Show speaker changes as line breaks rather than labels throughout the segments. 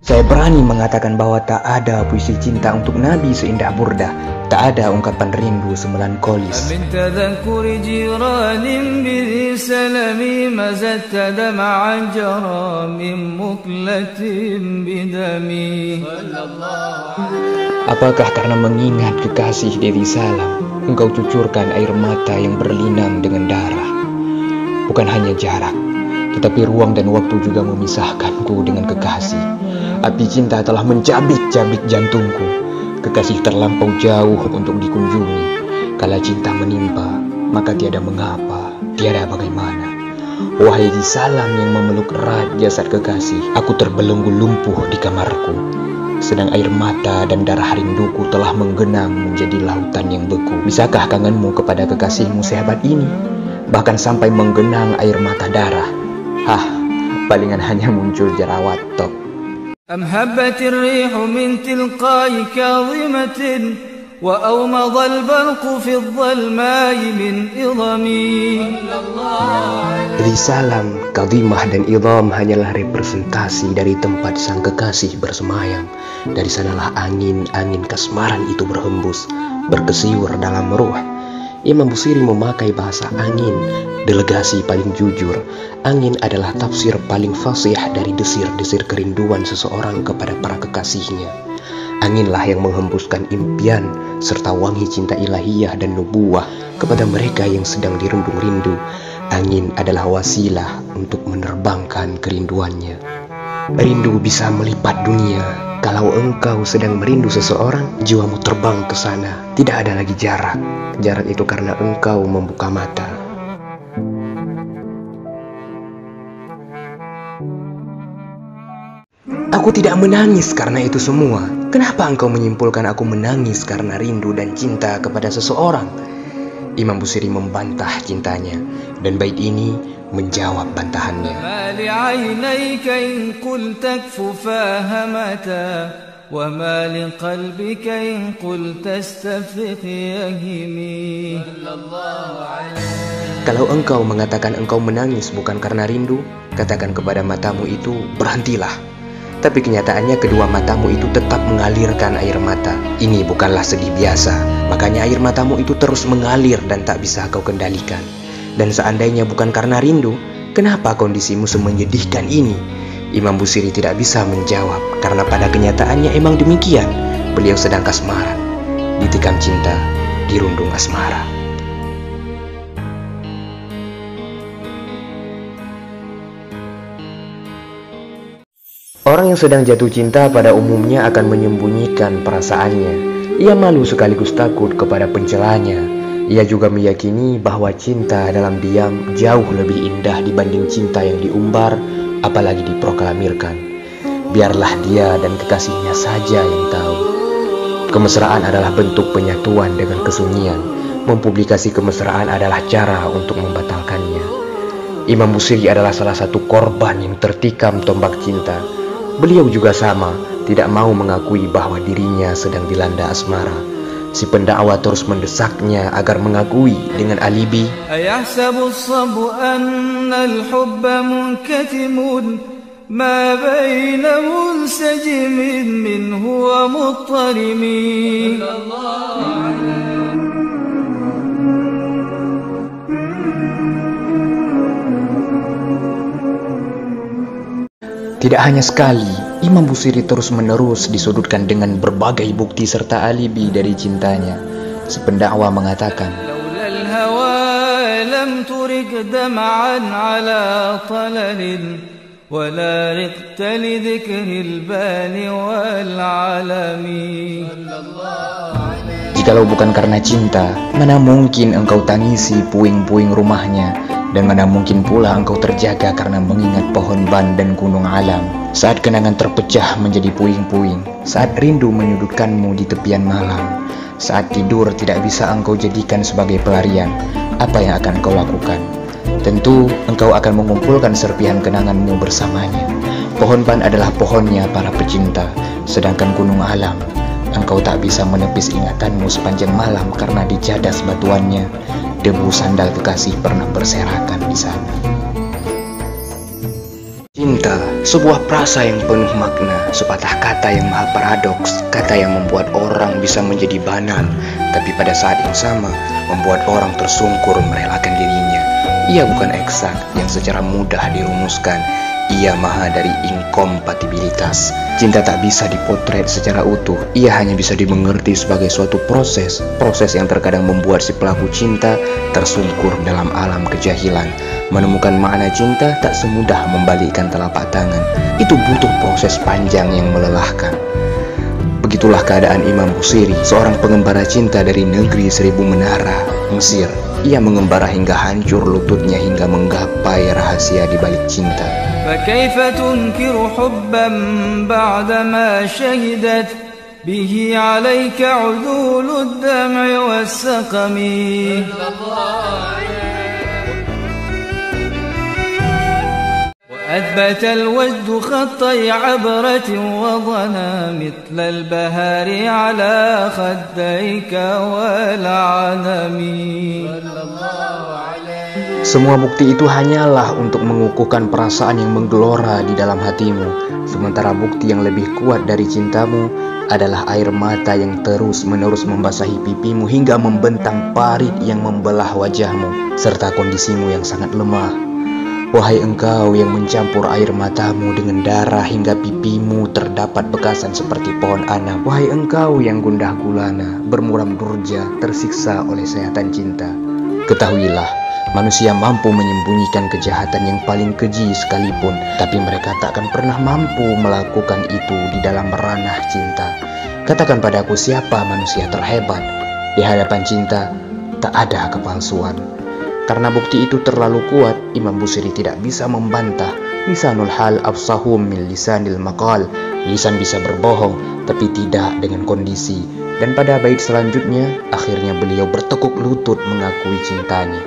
Saya berani mengatakan bahwa tak ada puisi cinta untuk Nabi seindah Burdah, tak ada ungkapan rindu semelankolis. Apakah karena mengingat kekasih Dewi Salam, engkau cucurkan air mata yang berlinang dengan darah? Bukan hanya jarak, tetapi ruang dan waktu juga memisahkanku dengan kekasih. Api cinta telah mencabik-cabik jantungku. Kekasih terlampau jauh untuk dikunjungi. Kala cinta menimpa, maka tiada mengapa, tiada bagaimana. Wahai Dewi Salam yang memeluk erat jasad kekasih, aku terbelenggu lumpuh di kamarku. Sedang air mata dan darah rinduku telah menggenang menjadi lautan yang beku. Bisakah kangenmu kepada kekasihmu sehebat ini? Bahkan sampai menggenang air mata darah. Hah, palingan hanya muncul jerawat tok.
أم هبت الريح من تلقاء كاظمة وأومض البرق في الظلماء من إظمي.
Dewi Salam, Kadhimah dan Idham hanyalah representasi dari tempat sang kekasih bersemayam. Dari sanalah angin-angin kasmaran itu berhembus, berkesiur dalam ruh. Imam Busiri memakai bahasa angin, delegasi paling jujur. Angin adalah tafsir paling fasih dari desir-desir kerinduan seseorang kepada para kekasihnya. Anginlah yang menghembuskan impian serta wangi cinta ilahiyah dan nubuwah kepada mereka yang sedang dirundung rindu. Angin adalah wasilah untuk menerbangkan kerinduannya. Rindu bisa melipat dunia. Kalau engkau sedang merindu seseorang, jiwamu terbang ke sana. Tidak ada lagi jarak. Jarak itu karena engkau membuka mata. Aku tidak menangis karena itu semua. Kenapa engkau menyimpulkan aku menangis karena rindu dan cinta kepada seseorang? Imam Busiri membantah cintanya, dan bait ini menjawab bantahannya. Kalau engkau mengatakan engkau menangis bukan karena rindu, katakan kepada matamu itu, berhentilah. Tapi kenyataannya kedua matamu itu tetap mengalirkan air mata. Ini bukanlah sedih biasa, makanya air matamu itu terus mengalir dan tak bisa kau kendalikan. Dan seandainya bukan karena rindu, kenapa kondisimu semenyedihkan ini? Imam Busiri tidak bisa menjawab, karena pada kenyataannya emang demikian. Beliau sedang kasmaran, ditikam cinta, dirundung asmara. Orang yang sedang jatuh cinta pada umumnya akan menyembunyikan perasaannya. Ia malu sekaligus takut kepada pencelanya. Ia juga meyakini bahwa cinta dalam diam jauh lebih indah dibanding cinta yang diumbar, apalagi diproklamirkan. Biarlah dia dan kekasihnya saja yang tahu. Kemesraan adalah bentuk penyatuan dengan kesunyian. Mempublikasi kemesraan adalah cara untuk membatalkannya. Imam Busiri adalah salah satu korban yang tertikam tombak cinta. Beliau juga sama, tidak mau mengakui bahwa dirinya sedang dilanda asmara. Si pendakwa terus mendesaknya agar mengakui dengan alibi.
Ayahsabu as-sabu anna al-hubba munkatimun ma baina munsajimin minhu wa muttarimi.
Tidak hanya sekali, Imam Busiri terus-menerus disudutkan dengan berbagai bukti serta alibi dari cintanya. Si pendakwa mengatakan, jikalau bukan karena cinta, mana mungkin engkau tangisi puing-puing rumahnya? Dan mana mungkin pula engkau terjaga karena mengingat pohon ban dan gunung alam. Saat kenangan terpecah menjadi puing-puing, saat rindu menyudutkanmu di tepian malam, saat tidur tidak bisa engkau jadikan sebagai pelarian, apa yang akan engkau lakukan? Tentu engkau akan mengumpulkan serpihan kenanganmu bersamanya. Pohon ban adalah pohonnya para pecinta, sedangkan gunung alam, engkau tak bisa menepis ingatanmu sepanjang malam karena dijadas batuannya. Debu sandal kekasih pernah berserakan di sana. Cinta, sebuah prasa yang penuh makna, sepatah kata yang maha paradoks, kata yang membuat orang bisa menjadi banal, tapi pada saat yang sama membuat orang tersungkur merelakan dirinya. Ia bukan eksak yang secara mudah dirumuskan, ia maha dari inkompatibilitas. Cinta tak bisa dipotret secara utuh, ia hanya bisa dimengerti sebagai suatu proses yang terkadang membuat si pelaku cinta tersungkur dalam alam kejahilan. Menemukan makna cinta tak semudah membalikkan telapak tangan. Itu butuh proses panjang yang melelahkan. Begitulah keadaan Imam Busiri, seorang pengembara cinta dari negeri seribu menara, Mesir. Ia mengembara hingga hancur lututnya hingga menggapai rahasia di balik cinta.
فكيف تنكر حبا بعدما شهدت به عليك عذول الدمع والسقم وأثبت الوجد خطي عبرة وضنا مثل البهار على خديك والعنم.
Semua bukti itu hanyalah untuk mengukuhkan perasaan yang menggelora di dalam hatimu. Sementara bukti yang lebih kuat dari cintamu adalah air mata yang terus-menerus membasahi pipimu hingga membentang parit yang membelah wajahmu, serta kondisimu yang sangat lemah. Wahai engkau yang mencampur air matamu dengan darah hingga pipimu terdapat bekasan seperti pohon anam. Wahai engkau yang gundah gulana, bermuram durja, tersiksa oleh sayatan cinta. Ketahuilah, manusia mampu menyembunyikan kejahatan yang paling keji sekalipun, tapi mereka tak akan pernah mampu melakukan itu di dalam ranah cinta. Katakan padaku, siapa manusia terhebat? Di hadapan cinta tak ada kepalsuan. Karena bukti itu terlalu kuat, Imam Busiri tidak bisa membantah. Lisanul hal afsahum min lisanil maqal. Lisan bisa berbohong, tapi tidak dengan kondisi. Dan pada bait selanjutnya, akhirnya beliau bertekuk lutut mengakui cintanya.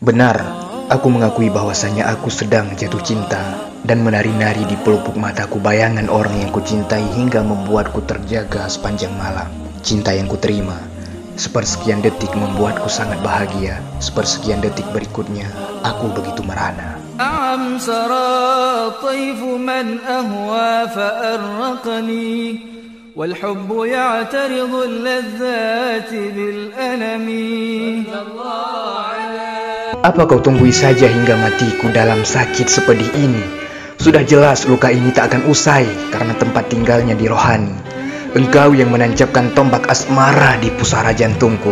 Benar, aku mengakui bahwasanya aku sedang jatuh cinta dan menari-nari di pelupuk mataku bayangan orang yang kucintai hingga membuatku terjaga sepanjang malam. Cinta yang kuterima, sepersekian detik membuatku sangat bahagia. Sepersekian detik berikutnya, aku begitu merana.
نعم سرى طيف من أهوى فأرقني والحب يعترض اللذات بالألم.
Apa kau tunggui saja hingga matiku dalam sakit sepedih ini? Sudah jelas luka ini tak akan usai karena tempat tinggalnya di rohani. Engkau yang menancapkan tombak asmara di pusara jantungku.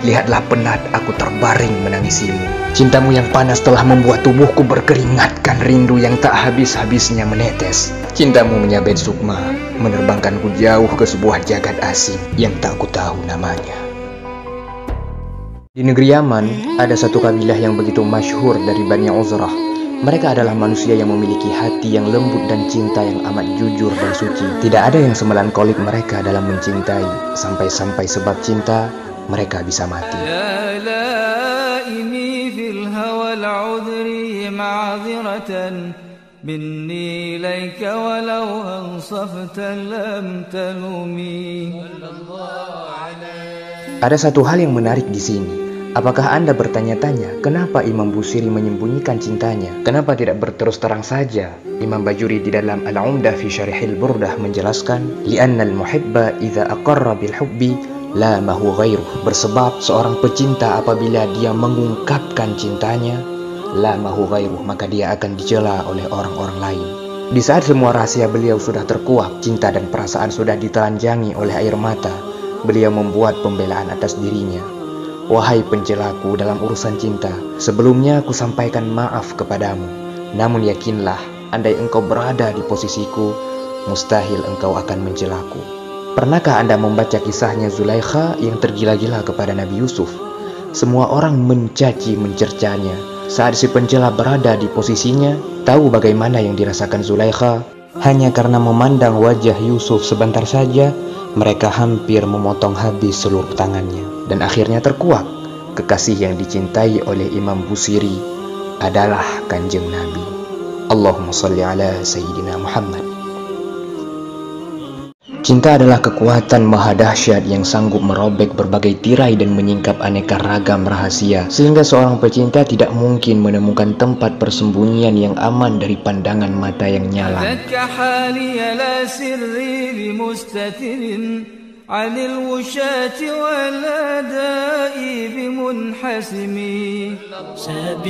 Lihatlah penat aku terbaring menangisimu. Cintamu yang panas telah membuat tubuhku berkeringatkan rindu yang tak habis-habisnya menetes. Cintamu menyabet sukma, menerbangkanku jauh ke sebuah jagat asing yang tak ku tahu namanya. Di negeri Yaman, ada satu kabilah yang begitu masyhur dari Bani Uzrah. Mereka adalah manusia yang memiliki hati yang lembut dan cinta yang amat jujur dan suci. Tidak ada yang semelankolik mereka dalam mencintai, sampai-sampai sebab cinta, mereka bisa mati.
يا لائمي في الهوى العذري معذرة مني إليك ولو أنصفت لم تلومي.
Ada satu hal yang menarik di sini. Apakah Anda bertanya-tanya kenapa Imam Busiri menyembunyikan cintanya? Kenapa tidak berterus terang saja? Imam Bajuri di dalam Al-Umdah fi Syarihil Burdah menjelaskan, li'annal muhibba idza aqarra bil hubbi la mahu ghairuh. Bersebab seorang pecinta apabila dia mengungkapkan cintanya, la mahu ghairuh, maka dia akan dicela oleh orang-orang lain. Di saat semua rahasia beliau sudah terkuak, cinta dan perasaan sudah ditelanjangi oleh air mata, beliau membuat pembelaan atas dirinya. Wahai pencelaku dalam urusan cinta, sebelumnya aku sampaikan maaf kepadamu. Namun yakinlah, andai engkau berada di posisiku, mustahil engkau akan mencelaku. Pernahkah Anda membaca kisahnya Zulaikha yang tergila-gila kepada Nabi Yusuf? Semua orang mencaci mencercanya. Saat si pencela berada di posisinya, tahu bagaimana yang dirasakan Zulaikha? Hanya karena memandang wajah Yusuf sebentar saja, mereka hampir memotong habis seluruh tangannya. Dan akhirnya terkuak, kekasih yang dicintai oleh Imam Busiri adalah Kanjeng Nabi. Allahumma salli ala Sayyidina Muhammad. Cinta adalah kekuatan maha dahsyat yang sanggup merobek berbagai tirai dan menyingkap aneka ragam rahasia, sehingga seorang pecinta tidak mungkin menemukan tempat persembunyian yang aman dari pandangan mata yang nyala.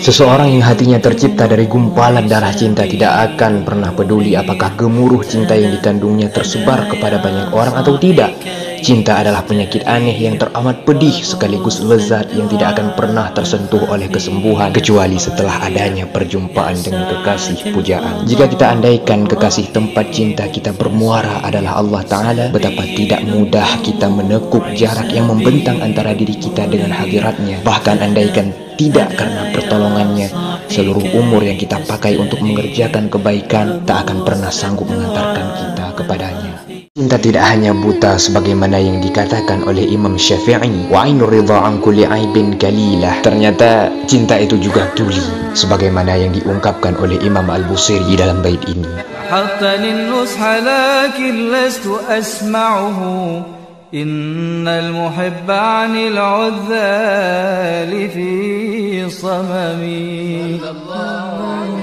Seseorang yang hatinya tercipta dari gumpalan darah cinta tidak akan pernah peduli apakah gemuruh cinta yang dikandungnya tersebar kepada banyak orang atau tidak. Cinta adalah penyakit aneh yang teramat pedih sekaligus lezat yang tidak akan pernah tersentuh oleh kesembuhan kecuali setelah adanya perjumpaan dengan kekasih pujaan. Jika kita andaikan kekasih tempat cinta kita bermuara adalah Allah Ta'ala, betapa tidak mudah kita menekuk jarak yang membentang antara diri kita dengan hadiratnya. Bahkan andaikan tidak karena pertolongannya, seluruh umur yang kita pakai untuk mengerjakan kebaikan tak akan pernah sanggup mengantarkan kita kepadanya. Cinta tidak hanya buta sebagaimana yang dikatakan oleh Imam Syafi'i, wa ainur ridha an kulli aibin kalilah. Ternyata cinta itu juga tuli sebagaimana yang diungkapkan oleh Imam Al-Busiri dalam bait ini. Hattani nusha lakin lastu asma'uhu innal muhibba 'anil 'udzali fi samami.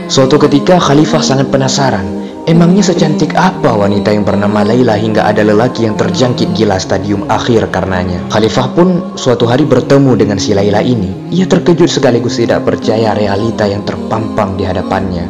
Suatu ketika Khalifah sangat penasaran, emangnya secantik apa wanita yang bernama Laila hingga ada lelaki yang terjangkit gila stadium akhir karenanya. Khalifah pun suatu hari bertemu dengan si Laila ini. Ia terkejut sekaligus tidak percaya realita yang terpampang di hadapannya.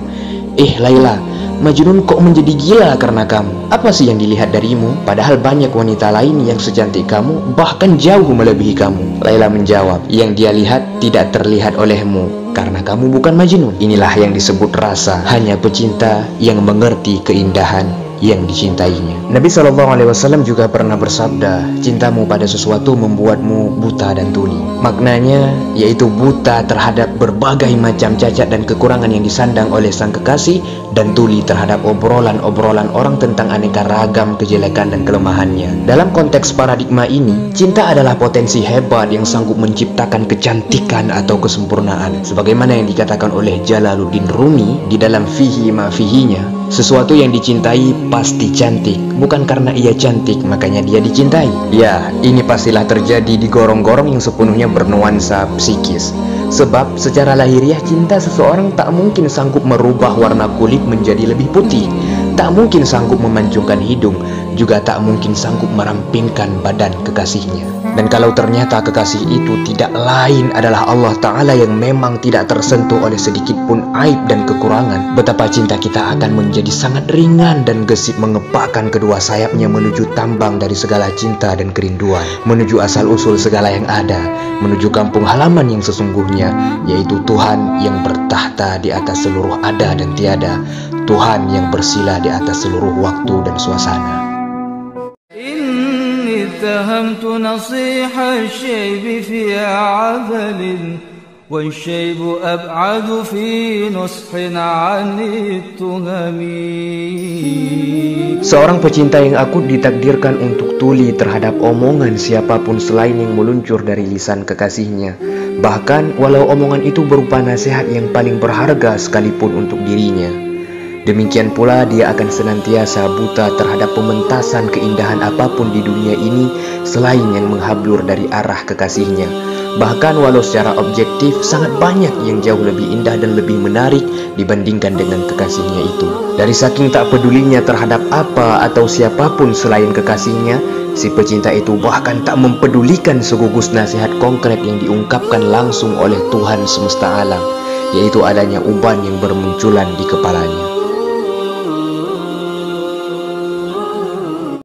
Laila, Majnun kok menjadi gila karena kamu? Apa sih yang dilihat darimu? Padahal banyak wanita lain yang secantik kamu, bahkan jauh melebihi kamu. Laila menjawab, yang dia lihat tidak terlihat olehmu karena kamu bukan Majnun. Inilah yang disebut rasa. Hanya pecinta yang mengerti keindahan yang dicintainya. Nabi SAW juga pernah bersabda, cintamu pada sesuatu membuatmu buta dan tuli. Maknanya yaitu buta terhadap berbagai macam cacat dan kekurangan yang disandang oleh sang kekasih, dan tuli terhadap obrolan-obrolan orang tentang aneka ragam kejelekan dan kelemahannya. Dalam konteks paradigma ini, cinta adalah potensi hebat yang sanggup menciptakan kecantikan atau kesempurnaan. Sebagaimana yang dikatakan oleh Jalaluddin Rumi di dalam Fihi Ma Fihinya, sesuatu yang dicintai pasti cantik, bukan karena ia cantik makanya dia dicintai. Ya, ini pastilah terjadi di gorong-gorong yang sepenuhnya bernuansa psikis. Sebab secara lahiriah cinta seseorang tak mungkin sanggup merubah warna kulit menjadi lebih putih, tak mungkin sanggup memancungkan hidung, juga tak mungkin sanggup merampingkan badan kekasihnya. Dan kalau ternyata kekasih itu tidak lain adalah Allah Ta'ala yang memang tidak tersentuh oleh sedikit pun aib dan kekurangan, betapa cinta kita akan menjadi sangat ringan dan gesit mengepakkan kedua sayapnya menuju tambang dari segala cinta dan kerinduan, menuju asal-usul segala yang ada, menuju kampung halaman yang sesungguhnya, yaitu Tuhan yang bertahta di atas seluruh ada dan tiada, Tuhan yang bersila di atas seluruh waktu dan suasana.
اتهمت نصيح الشيب في عذل والشيب أبعد في نصح عن التهم.
Seorang pecinta yang akut ditakdirkan untuk tuli terhadap omongan siapapun selain yang meluncur dari lisan kekasihnya. Bahkan walau omongan itu berupa nasihat yang paling berharga sekalipun untuk dirinya. Demikian pula dia akan senantiasa buta terhadap pementasan keindahan apapun di dunia ini selain yang menghablur dari arah kekasihnya. Bahkan walau secara objektif sangat banyak yang jauh lebih indah dan lebih menarik dibandingkan dengan kekasihnya itu. Dari saking tak pedulinya terhadap apa atau siapapun selain kekasihnya, si pecinta itu bahkan tak mempedulikan segugus nasihat konkret yang diungkapkan langsung oleh Tuhan semesta alam, yaitu adanya uban yang bermunculan di kepalanya.